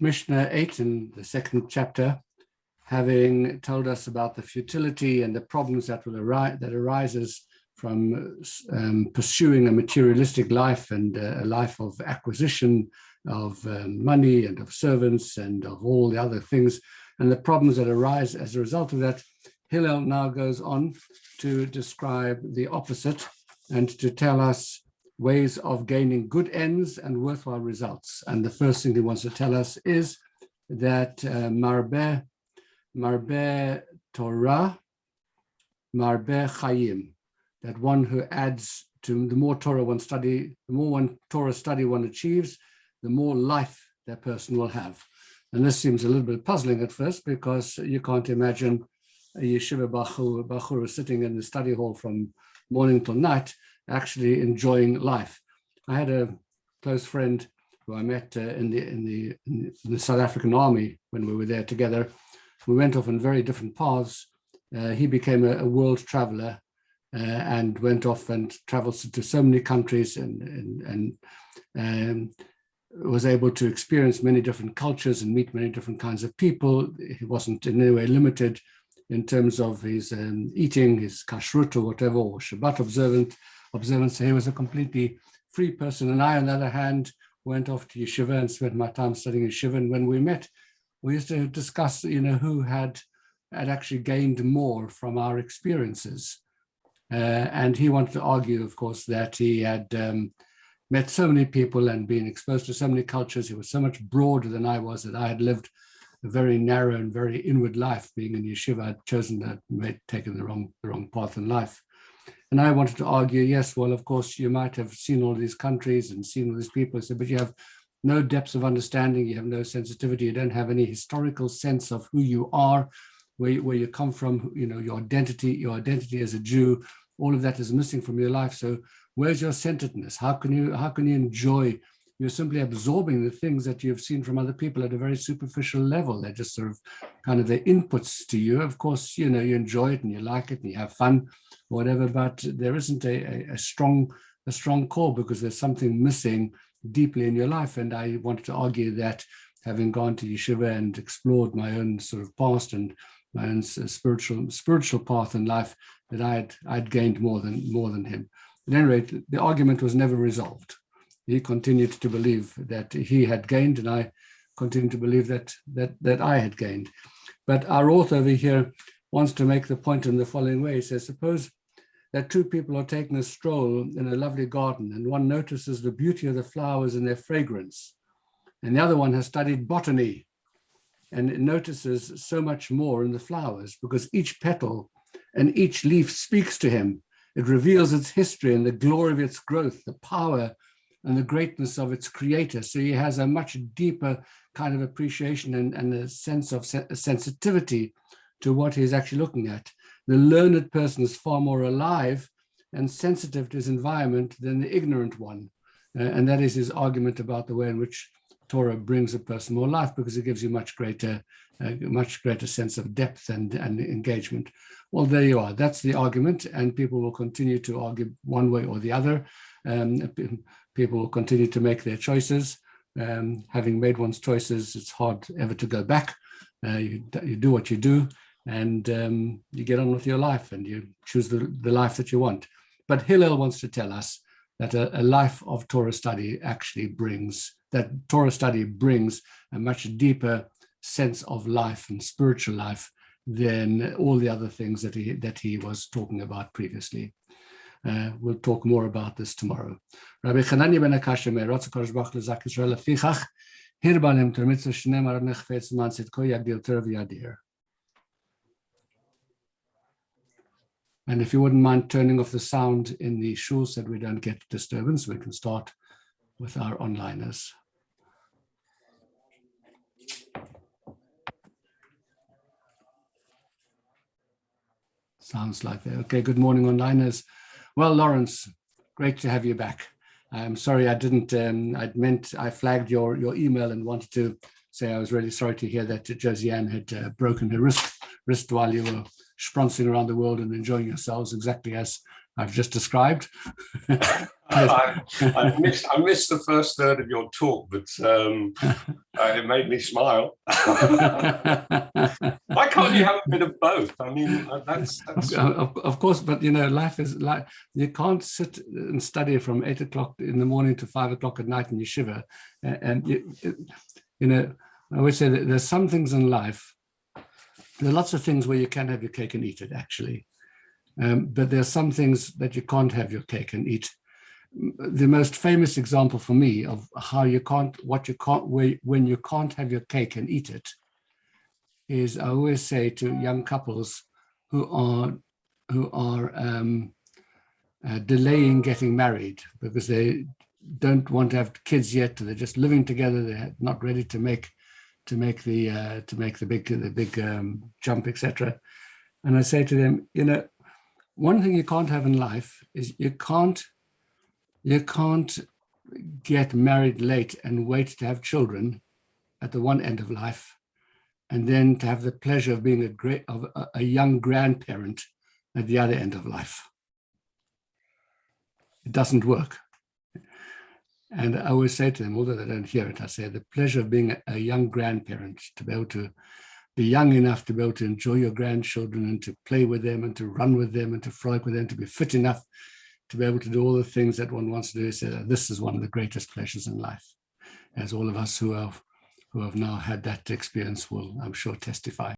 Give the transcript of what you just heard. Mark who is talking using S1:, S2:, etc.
S1: Mishnah 8 in the second chapter, having told us about the futility and the problems that arises from pursuing a materialistic life and a life of acquisition of money and of servants and of all the other things, and the problems that arise as a result of that, Hillel now goes on to describe the opposite and to tell us ways of gaining good ends and worthwhile results. And the first thing he wants to tell us is that Marbeh Torah, Marbeh Chayim, that one who adds to the more Torah one study, the more one Torah study one achieves, the more life that person will have. And this seems a little bit puzzling at first, because you can't imagine a yeshiva bachur sitting in the study hall from morning till night actually enjoying life. I had a close friend who I met in the South African Army when we were there together. We went off on very different paths. He became a world traveler and went off and traveled to so many countries and was able to experience many different cultures and meet many different kinds of people. He wasn't in any way limited in terms of his eating, his kashrut or whatever, or Shabbat observance. So he was a completely free person. And I, on the other hand, went off to yeshiva and spent my time studying yeshiva. And when we met, we used to discuss, who had actually gained more from our experiences. And he wanted to argue, of course, that he had met so many people and been exposed to so many cultures. He was so much broader than I was, that I had lived a very narrow and very inward life. Being in yeshiva, I'd chosen taken the wrong path in life. And I wanted to argue, yes, well, of course, you might have seen all these countries and seen all these people, but you have no depths of understanding, you have no sensitivity, you don't have any historical sense of who you are, where you come from, your identity as a Jew, all of that is missing from your life. So where's your centeredness? How can you enjoy? You're simply absorbing the things that you've seen from other people at a very superficial level. They're just sort of kind of their inputs to you. Of course, you enjoy it and you like it and you have fun, or whatever, but there isn't a strong core, because there's something missing deeply in your life. And I wanted to argue that, having gone to yeshiva and explored my own sort of past and my own spiritual path in life, that I'd gained more than him. At any rate, the argument was never resolved. He continued to believe that he had gained, and I continued to believe that I had gained. But our author over here wants to make the point in the following way. He says, suppose that two people are taking a stroll in a lovely garden, and one notices the beauty of the flowers and their fragrance, and the other one has studied botany and it notices so much more in the flowers, because each petal and each leaf speaks to him. It reveals its history and the glory of its growth, the power and the greatness of its creator. So he has a much deeper kind of appreciation and a sense of sensitivity to what he's actually looking at. The learned person is far more alive and sensitive to his environment than the ignorant one. And that is his argument about the way in which Torah brings a person more life, because it gives you much greater sense of depth and engagement. Well, there you are. That's the argument, and people will continue to argue one way or the other. People will continue to make their choices. Having made one's choices, it's hard ever to go back. You do what you do, and you get on with your life, and you choose the life that you want. But Hillel wants to tell us that a life of Torah study Torah study brings a much deeper sense of life and spiritual life than all the other things that he was talking about previously. We'll talk more about this tomorrow. Rabbi Chananya ben Akasha Meir, Ratz HaKadosh Baruch Hu L'Zak Yisrael Lefichach, Hirbanim Ter Mitzvah Shneim Arad Nechfetz Man Tzidko Yagdil Ter V'Yadir. And if you wouldn't mind turning off the sound in the shul so that we don't get disturbance, we can start with our onliners. Sounds like that. Okay, good morning, onliners. Well, Lawrence, great to have you back. I'm sorry I didn't, I flagged your email and wanted to say I was really sorry to hear that Josiane had broken her wrist while you were sproncing around the world and enjoying yourselves, exactly as I've just described.
S2: I missed the first third of your talk, but it made me smile. Why can't you have a bit of both? I mean, that's...
S1: Of course, but life is like, you can't sit and study from 8 o'clock in the morning to 5 o'clock at night and you shiver. And I always say that there's some things in life. There are lots of things where you can have your cake and eat it, actually. But there are some things that you can't have your cake and eat. The most famous example for me of how you can't, when you can't have your cake and eat it, is I always say to young couples who are delaying getting married because they don't want to have kids yet, they're just living together, they're not ready to make the big jump, etc. And I say to them, one thing you can't have in life is you can't get married late and wait to have children at the one end of life, and then to have the pleasure of being a young grandparent at the other end of life. It doesn't work. And I always say to them, although they don't hear it, I say the pleasure of being a young grandparent, to be able to be young enough to be able to enjoy your grandchildren and to play with them and to run with them and to frolic with them, to be fit enough to be able to do all the things that one wants to do. So this is one of the greatest pleasures in life, as all of us who have now had that experience will, I'm sure, testify.